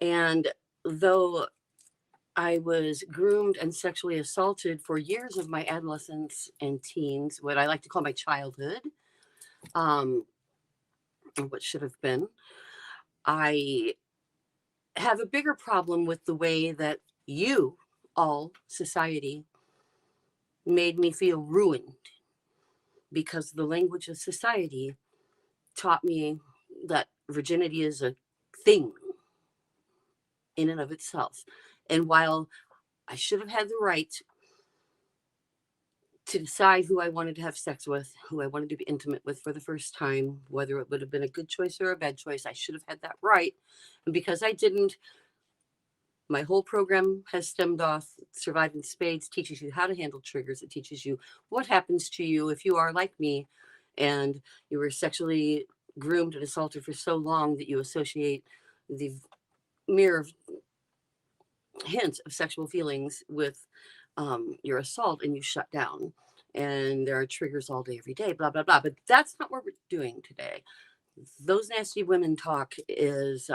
And though I was groomed and sexually assaulted for years of my adolescence and teens, what I like to call my childhood, um, what should have been, I have a bigger problem with the way that you, all society, made me feel ruined because the language of society taught me that virginity is a thing in and of itself. And while I should have had the right to decide who I wanted to have sex with, who I wanted to be intimate with for the first time, whether it would have been a good choice or a bad choice, I should have had that right. And because I didn't, my whole program has stemmed off Survive in Spades, teaches you how to handle triggers. It teaches you what happens to you if you are like me and you were sexually groomed and assaulted for so long that you associate the mere hint of sexual feelings with your assault and you shut down. And there are triggers all day, every day, blah, blah, blah. But that's not what we're doing today. Those Nasty Women Talk is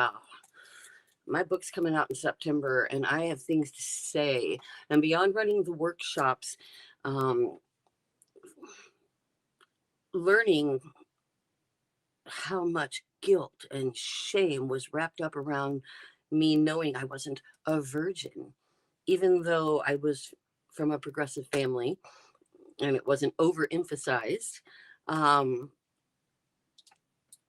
my book's coming out in September, and I have things to say. And beyond running the workshops, learning how much guilt and shame was wrapped up around me knowing I wasn't a virgin, even though I was from a progressive family and it wasn't overemphasized.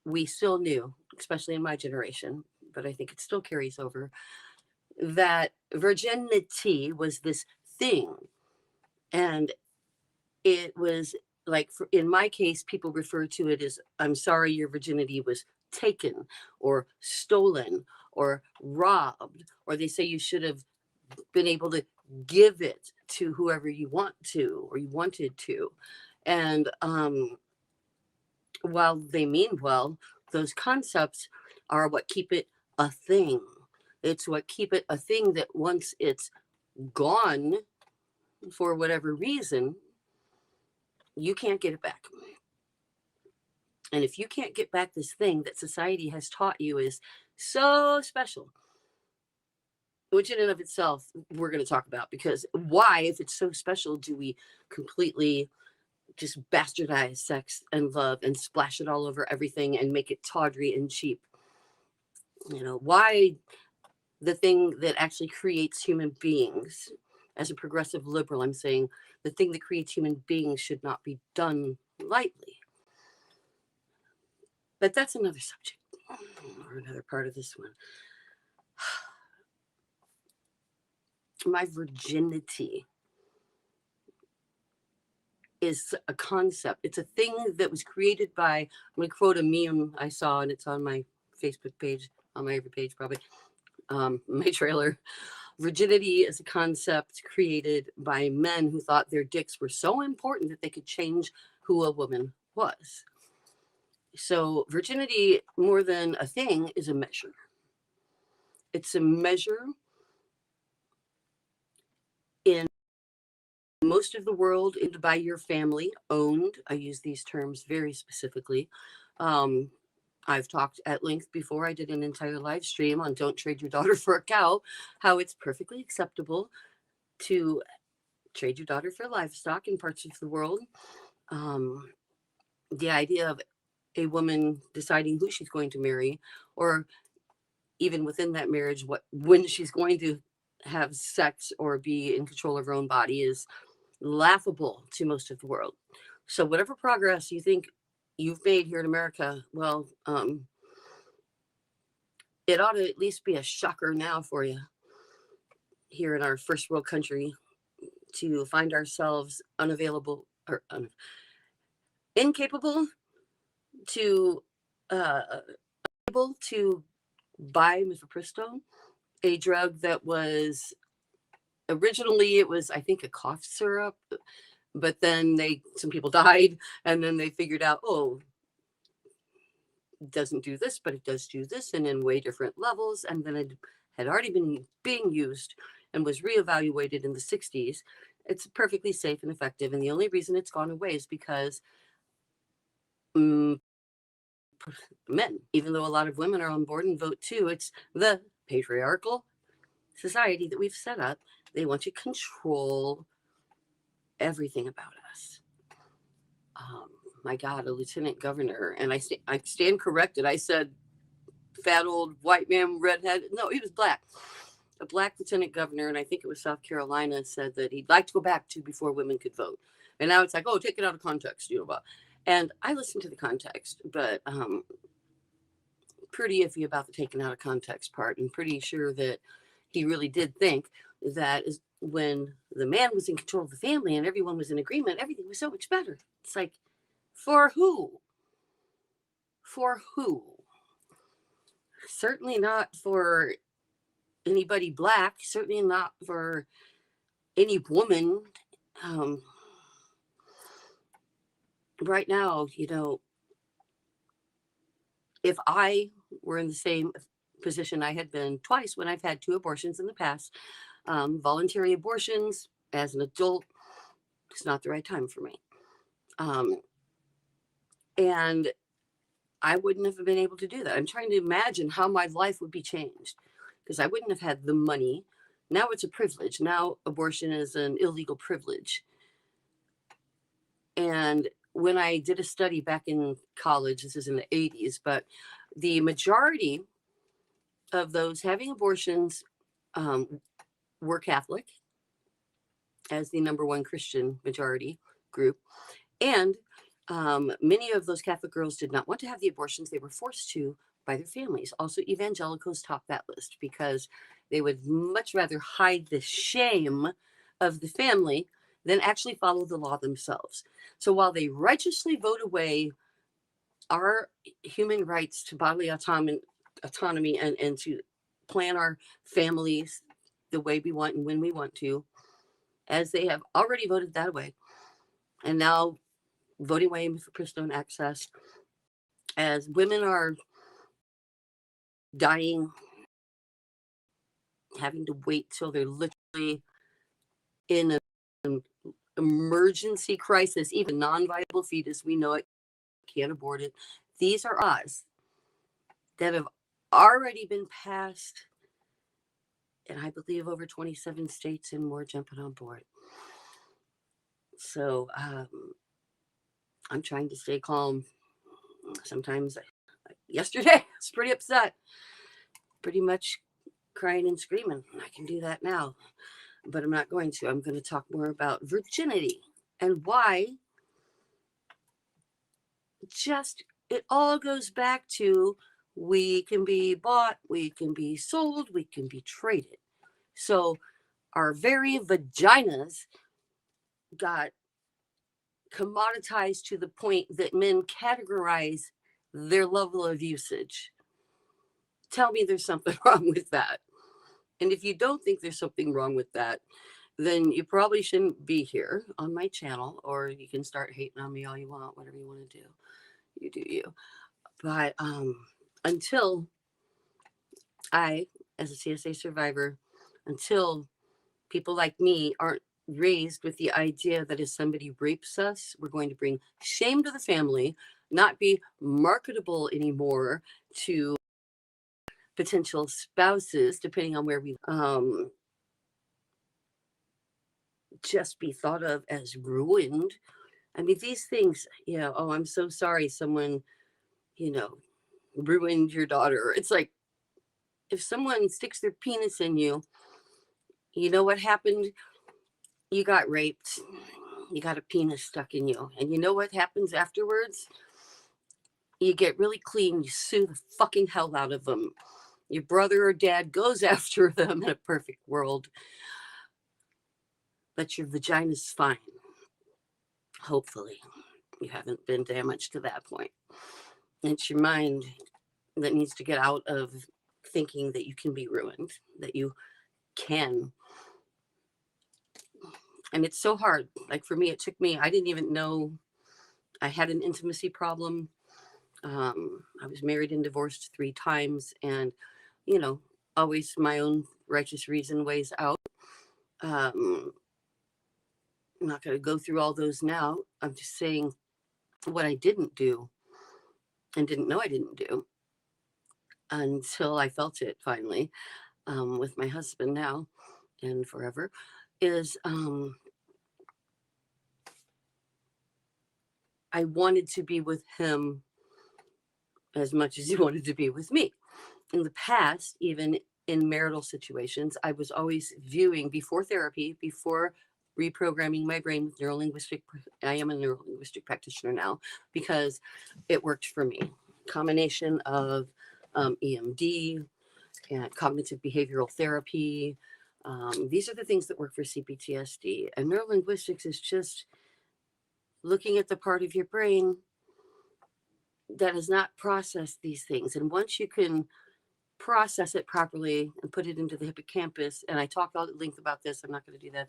We still knew, especially in my generation, but I think it still carries over, that virginity was this thing. And it was like, in my case, people refer to it as, I'm sorry, your virginity was taken or stolen or robbed, or they say you should have been able to give it to whoever you want to or you wanted to. And while they mean well, those concepts are what keep it a thing. It's what keep it a thing that once it's gone for whatever reason, you can't get it back. And if you can't get back this thing that society has taught you is so special, which in and of itself we're going to talk about, because why, if it's so special, do we completely just bastardize sex and love and splash it all over everything and make it tawdry and cheap? You know, why the thing that actually creates human beings, as a progressive liberal, I'm saying the thing that creates human beings should not be done lightly. But that's another subject or another part of this one. My virginity is a concept. It's a thing that was created by, I'm going to quote a meme I saw, and it's on my Facebook page, on my every page probably, my trailer. Virginity is a concept created by men who thought their dicks were so important that they could change who a woman was. So virginity, more than a thing, is a measure. It's a measure in most of the world, by your family, owned. I use these terms very specifically. I've talked at length before. I did an entire live stream on Don't Trade Your Daughter for a Cow, how it's perfectly acceptable to trade your daughter for livestock in parts of the world. The idea of a woman deciding who she's going to marry, or even within that marriage, when she's going to have sex or be in control of her own body, is laughable to most of the world. So whatever progress you think you've made here in America, well, it ought to at least be a shocker now for you here in our first world country to find ourselves unavailable or incapable to able to buy mifepristone, a drug that was originally, it was, I think, a cough syrup, but then some people died, and then they figured out, oh, it doesn't do this, but it does do this, and in way different levels. And then it had already been being used and was reevaluated in the 60s. It's perfectly safe and effective, and the only reason it's gone away is because men, even though a lot of women are on board and vote too. It's the patriarchal society that we've set up. They want to control everything about us. My God, a lieutenant governor, and I stand corrected. I said fat old white man, redhead. No, he was black. A black lieutenant governor, and I think it was South Carolina, said that he'd like to go back to before women could vote. And now it's like, oh, take it out of context, you know. And I listened to the context, but pretty iffy about the taken out of context part, and pretty sure that he really did think that is when the man was in control of the family and everyone was in agreement, everything was so much better. It's like, for who? For who? Certainly not for anybody black, certainly not for any woman. Right now, if I were in the same position I had been twice when I've had 2 abortions in the past, voluntary abortions as an adult, it's not the right time for me. And I wouldn't have been able to do that. I'm trying to imagine how my life would be changed because I wouldn't have had the money. Now it's a privilege. Now abortion is an illegal privilege. And when I did a study back in college, this is in the 80s, but the majority of those having abortions were Catholic, as the number one Christian majority group. And many of those Catholic girls did not want to have the abortions. They were forced to by their families. Also, evangelicals top that list because they would much rather hide the shame of the family than actually follow the law themselves. So while they righteously vote away our human rights to bodily autonomy and to plan our families the way we want and when we want to, as they have already voted that away, and now voting away for Pristone access, as women are dying, having to wait till they're literally in an emergency crisis, even non-viable fetus, we know it, can't abort it. These are laws that have already been passed, and I believe over 27 states and more jumping on board. So I'm trying to stay calm. Sometimes yesterday I was pretty upset, pretty much crying and screaming. I can do that now, but I'm not going to. I'm going to talk more about virginity and why just it all goes back to we can be bought, we can be sold, we can be traded. So our very vaginas got commoditized to the point that men categorize their level of usage. Tell me there's something wrong with that. And if you don't think there's something wrong with that, then you probably shouldn't be here on my channel, or you can start hating on me all you want, whatever you want to do. You do you. But until I, as a CSA survivor, until people like me aren't raised with the idea that if somebody rapes us, we're going to bring shame to the family, not be marketable anymore to potential spouses, depending on where we just be thought of as ruined. I mean, these things, oh, I'm so sorry someone, ruined your daughter. It's like, if someone sticks their penis in you, you know what happened? You got raped. You got a penis stuck in you. And you know what happens afterwards? You get really clean. You sue the fucking hell out of them. Your brother or dad goes after them in a perfect world. But your vagina's fine. Hopefully. You haven't been damaged to that point. It's your mind that needs to get out of thinking that you can be ruined, that you can. And it's so hard. Like for me, it took me, I didn't even know I had an intimacy problem. I was married and divorced 3 times, and, always my own righteous reason ways out. I'm not going to go through all those now. I'm just saying what I didn't do and didn't know I didn't do until I felt it finally, with my husband now and forever, is I wanted to be with him as much as he wanted to be with me. In the past, even in marital situations, I was always viewing, before therapy, before reprogramming my brain with neurolinguistic, I am a neurolinguistic practitioner now because it worked for me. Combination of EMD and cognitive behavioral therapy. These are the things that work for cPTSD. And neurolinguistics is just looking at the part of your brain that has not processed these things. And once you can process it properly and put it into the hippocampus, and I talk all at length about this, I'm not going to do that.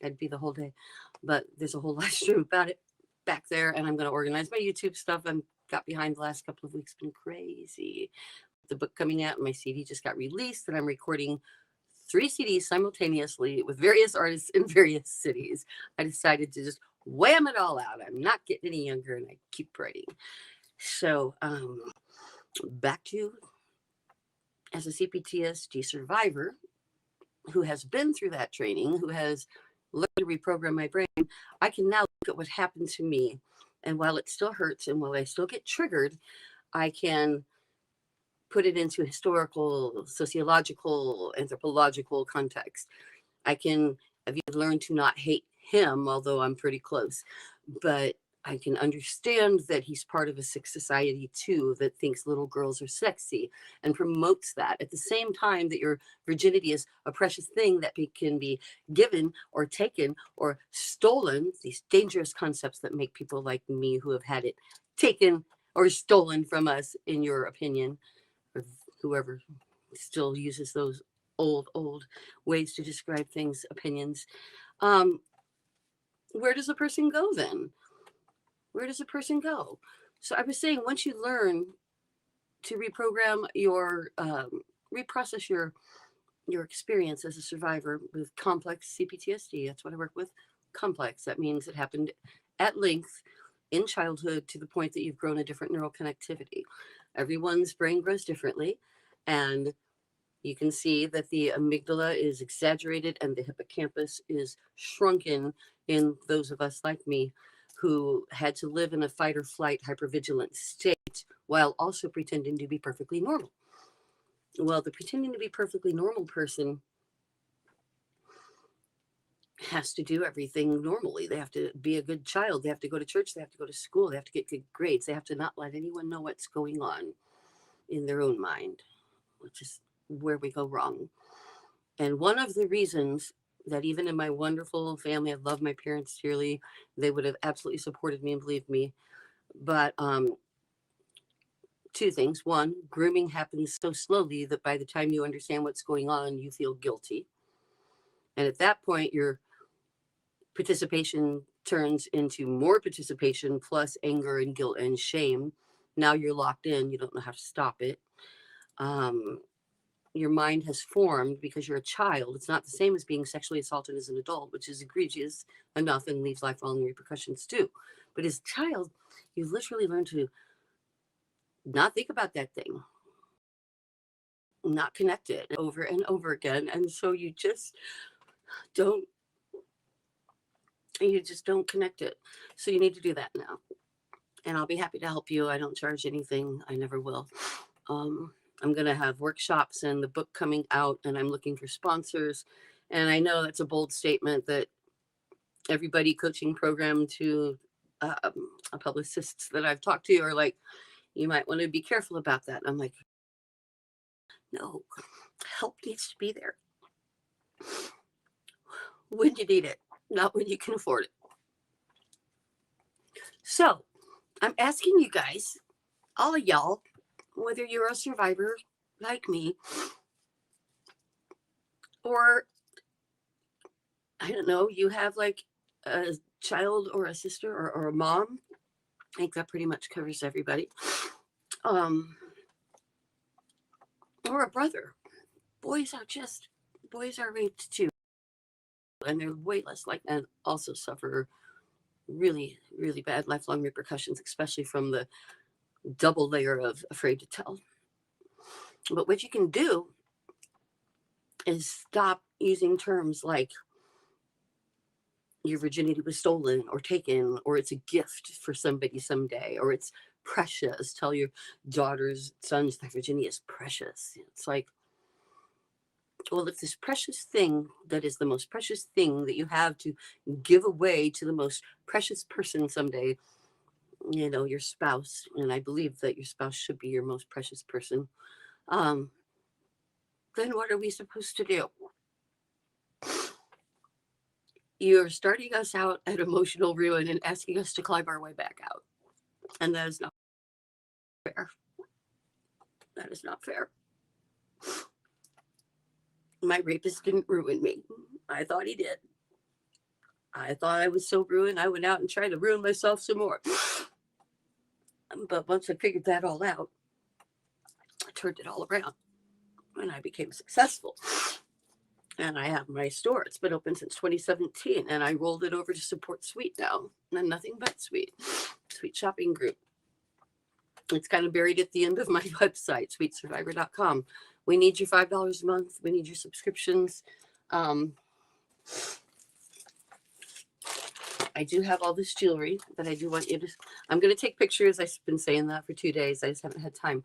That'd be the whole day. But there's a whole live stream about it back there, and I'm going to organize my YouTube stuff. I'm got behind the last couple of weeks, been crazy. The book coming out, and my CD just got released, and I'm recording 3 CDs simultaneously with various artists in various cities. I decided to just wham it all out. I'm not getting any younger, and I keep writing. So back to, as a cPTSD survivor who has been through that training, who has learned to reprogram my brain, I can now look at what happened to me. And while it still hurts and while I still get triggered, I can put it into historical, sociological, anthropological context. I've even learned to not hate him, although I'm pretty close, but I can understand that he's part of a sick society too that thinks little girls are sexy and promotes that at the same time that your virginity is a precious thing that can be given or taken or stolen. These dangerous concepts that make people like me who have had it taken or stolen from us, in your opinion, or whoever still uses those old ways to describe things, opinions. Where does a person go then? Where does a person go? So I was saying, once you learn to reprogram reprocess your experience as a survivor with complex cPTSD, that's what I work with, complex. That means it happened at length in childhood to the point that you've grown a different neural connectivity. Everyone's brain grows differently, and you can see that the amygdala is exaggerated and the hippocampus is shrunken in those of us like me who had to live in a fight or flight hypervigilant state while also pretending to be perfectly normal. Well, the pretending to be perfectly normal person has to do everything normally. They have to be a good child. They have to go to church. They have to go to school. They have to get good grades. They have to not let anyone know what's going on in their own mind, which is where we go wrong. And one of the reasons that even in my wonderful family, I love my parents dearly, they would have absolutely supported me and believed me. But 2 things. One, grooming happens so slowly that by the time you understand what's going on, you feel guilty. And at that point, your participation turns into more participation plus anger and guilt and shame. Now you're locked in. You don't know how to stop it. Your mind has formed because you're a child. It's not the same as being sexually assaulted as an adult, which is egregious enough and leaves lifelong repercussions too. But as a child, you literally learn to not think about that thing, not connect it over and over again. And so you just don't connect it. So you need to do that now. And I'll be happy to help you. I don't charge anything. I never will. I'm going to have workshops and the book coming out, and I'm looking for sponsors. And I know that's a bold statement that everybody coaching program to publicists that I've talked to are like, you might want to be careful about that. I'm like, no, help needs to be there when you need it, not when you can afford it. So I'm asking you guys, all of y'all, whether you're a survivor like me, or I don't know, you have like a child or a sister or a mom. I think that pretty much covers everybody. Or a brother. Boys are raped too. And they're way less like, and also suffer really, really bad lifelong repercussions, especially from the double layer of afraid to tell. But what you can do is stop using terms like your virginity was stolen or taken, or it's a gift for somebody someday, or it's precious. Tell your daughters, sons that virginity is precious. It's like, well, if this precious thing that is the most precious thing that you have to give away to the most precious person someday, your spouse, and I believe that your spouse should be your most precious person, then what are we supposed to do? You're starting us out at emotional ruin and asking us to climb our way back out. And that is not fair. That is not fair. My rapist didn't ruin me. I thought he did. I thought I was so ruined, I went out and tried to ruin myself some more. But once I figured that all out, I turned it all around and I became successful. And I have my store. It's been open since 2017, and I rolled it over to support Sweet now, and nothing but Sweet shopping group. It's kind of buried at the end of my website, sweetsurvivor.com. We need your $5 a month. We need your subscriptions. I do have all this jewelry that I do want you to. I'm going to take pictures. I've been saying that for 2 days. I just haven't had time.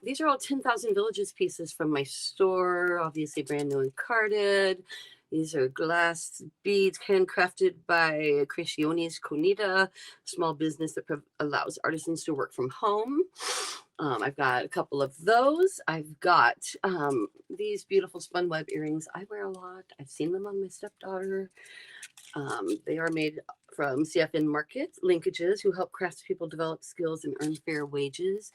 These are all 10,000 Villages pieces from my store, obviously brand new and carded. These are glass beads handcrafted by Creaciones Conita, small business that allows artisans to work from home. I've got a couple of those. I've got these beautiful spun web earrings. I wear a lot. I've seen them on my stepdaughter. They are made from CFN Market linkages who help craftspeople develop skills and earn fair wages.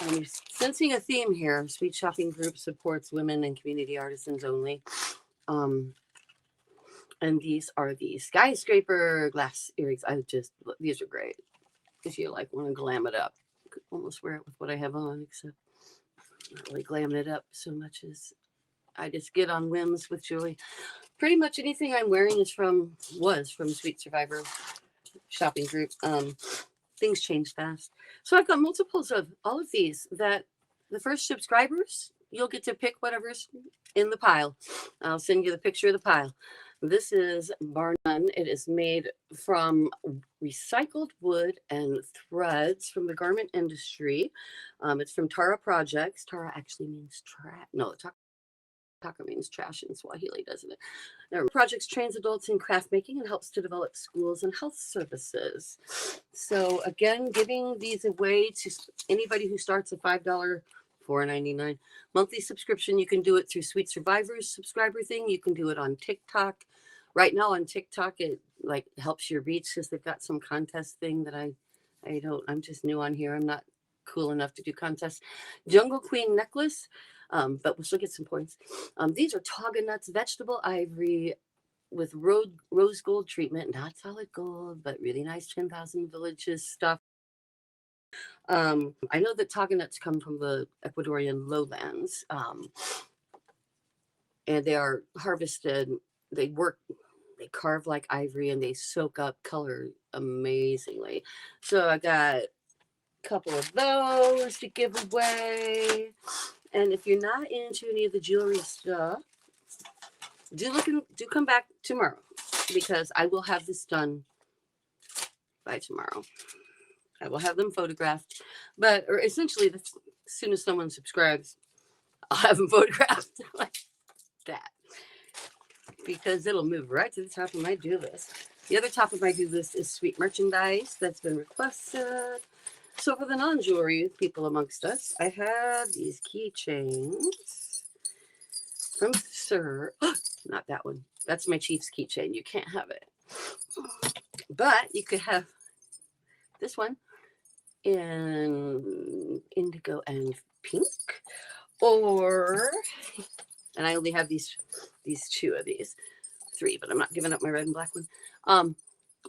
You're sensing a theme here. Sweet Shopping Group supports women and community artisans only. And these are the skyscraper glass earrings. These are great. If you want to glam it up, I could almost wear it with what I have on, except not really glamming it up so much as I just get on whims with jewelry. Pretty much anything I'm wearing was from Sweet Survivor Shopping Group. Things change fast. So I've got multiples of all of these that the first subscribers, you'll get to pick whatever's in the pile. I'll send you the picture of the pile. This is bar none. It is made from recycled wood and threads from the garment industry. It's from Tara Projects. Tara actually means trash. No, Taka means trash in Swahili, doesn't it? Their projects trains adults in craft making and helps to develop schools and health services. So again, giving these away to anybody who starts a $5, $4.99 monthly subscription. You can do it through Sweet Survivor's subscriber thing. You can do it on TikTok. Right now on TikTok, it helps your reach because they've got some contest thing that I'm just new on here. I'm not cool enough to do contests. Jungle Queen necklace. But we'll still get some points. These are Taga nuts, vegetable ivory with rose gold treatment, not solid gold, but really nice 10,000 Villages stuff. I know that Taga nuts come from the Ecuadorian lowlands, and they are harvested. They carve like ivory, and they soak up color amazingly. So I got a couple of those to give away. And if you're not into any of the jewelry stuff, do come back tomorrow, because I will have this done by tomorrow. I will have them photographed, or essentially, as soon as someone subscribes, I'll have them photographed like that, because it'll move right to the top of my do list. The other top of my do list is sweet merchandise that's been requested. So for the non-jewelry people amongst us, I have these keychains from Sir. Not that one. That's my Chief's keychain. You can't have it. But you could have this one in indigo and pink. And I only have these 2 of these. 3, but I'm not giving up my red and black one.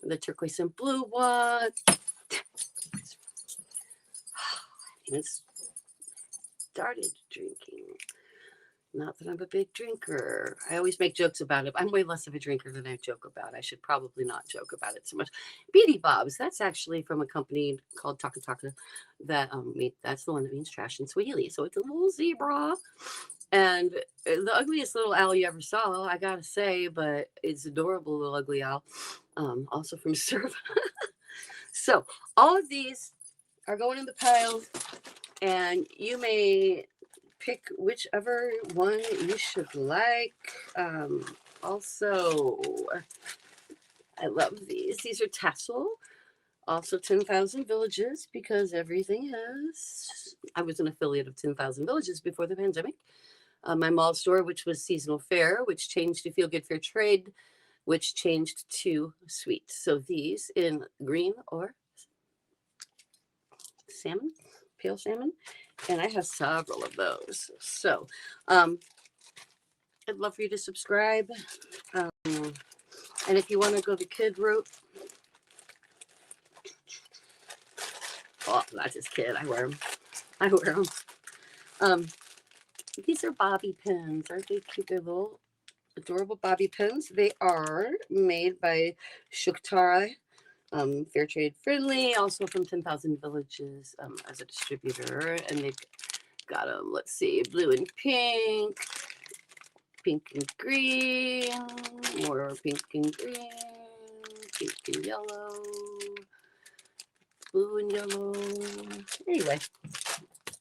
The turquoise and blue one. Even started drinking. Not that I'm a big drinker. I always make jokes about it. I'm way less of a drinker than I joke about. I should probably not joke about it so much. Beady Bobs, that's actually from a company called Taka Taka. That's the one that means trash in Swahili. So it's a little zebra. And the ugliest little owl you ever saw, I gotta say, but it's adorable little ugly owl. Also from Surf. So all of these are going in the pile, and you may pick whichever one you should like. Also, I love these. These are tassel. Also 10,000 Villages, because everything has. I was an affiliate of 10,000 Villages before the pandemic. My mall store, which was seasonal fare, which changed to Feel Good Fair Trade, which changed to Sweet. So these in green or salmon, pale salmon, and I have several of those. So I'd love for you to subscribe. And if you want to go the kid route, oh, not just kid, I wear them. I wear them. These are bobby pins. Aren't they cute? They're little adorable bobby pins. They are made by Shuktara, fair trade friendly, also from 10,000 Villages as a distributor. And they've got them, let's see, blue and pink and green, more pink and green, pink and yellow, blue and yellow. Anyway,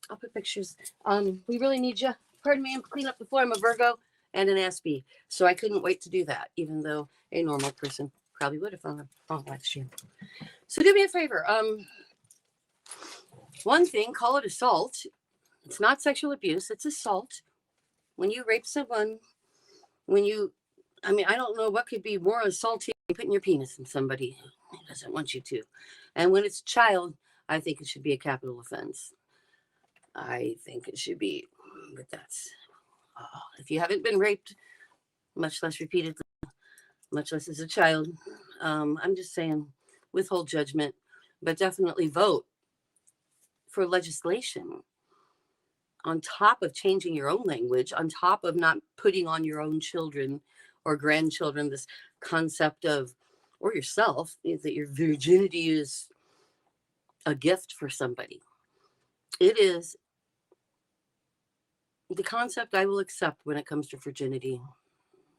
I'll put pictures. We really need you. Pardon me, I'm clean up the floor. I'm a Virgo and an SB, so I couldn't wait to do that, even though a normal person probably would have on a live stream. So do me a favor. One thing, call it assault. It's not sexual abuse. It's assault. When you rape someone, I don't know what could be more assaulting than putting your penis in somebody who doesn't want you to. And when it's a child, I think it should be a capital offense. I think it should be, but that's, if you haven't been raped, much less repeatedly, much less as a child, I'm just saying, withhold judgment, but definitely vote for legislation on top of changing your own language, on top of not putting on your own children or grandchildren this concept of, or yourself, that your virginity is a gift for somebody. It is the concept I will accept when it comes to virginity,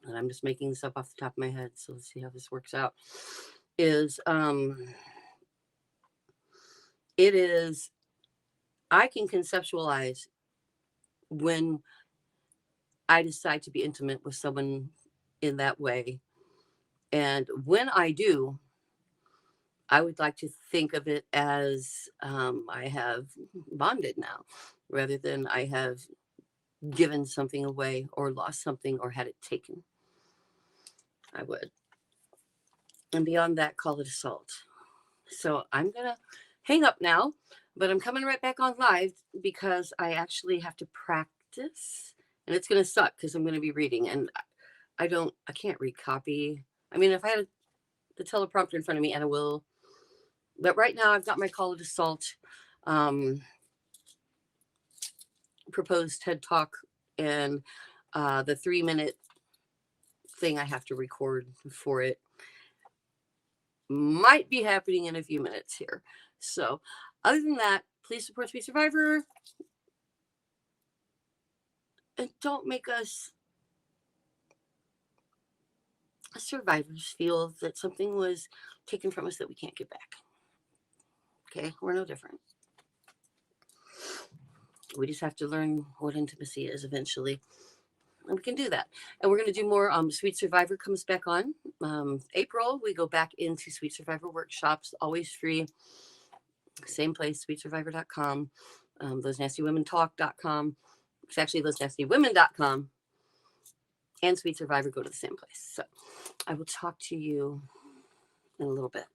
and I'm just making this up off the top of my head, so let's see how this works out, is it is, I can conceptualize when I decide to be intimate with someone in that way. And when I do, I would like to think of it as I have bonded now, rather than I have given something away or lost something or had it taken. I would. And beyond that, call it assault. So I'm going to hang up now, but I'm coming right back on live because I actually have to practice, and it's going to suck because I'm going to be reading, and I can't read copy. I mean, if I had the teleprompter in front of me, and I will, but right now I've got my call it assault, proposed TED Talk, and the 3-minute thing I have to record for it might be happening in a few minutes here. So other than that, please support Sweet Survivor, and don't make us survivors feel that something was taken from us that we can't get back. Okay, we're no different. We just have to learn what intimacy is eventually, and we can do that. And we're going to do more. Sweet Survivor comes back on April. We go back into Sweet Survivor workshops, always free. Same place, sweetsurvivor.com, thosenastywomentalk.com. It's actually thosenastywomen.com, and Sweet Survivor go to the same place. So I will talk to you in a little bit.